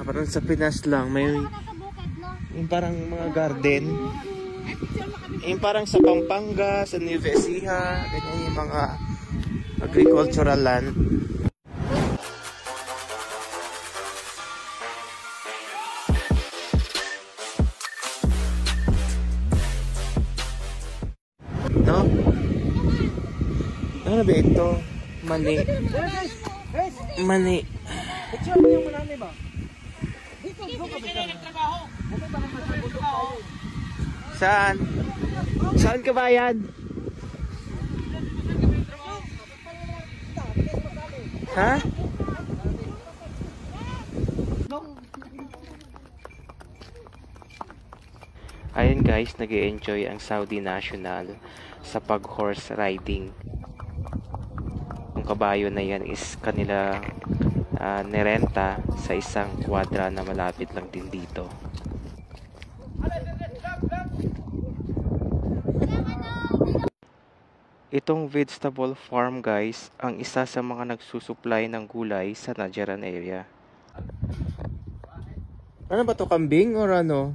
Parang sa Pinas lang may yung parang mga garden. Yung parang sa Pampanga, sa Nueva Ecija, ganyan yung mga agricultural land. No? Ano ba ito? Mani. Mani. Saan? Saan ka bayan? Ha? Ayun guys, nag-e-enjoy ang Saudi National sa pag-horse riding. Yung kabayo na yan is kanila nirenta sa isang kwadra na malapit lang din dito. Itong vegetable farm guys, ang isa sa mga nagsusupply ng gulay sa Najran area. Ano ba to, kambing or ano?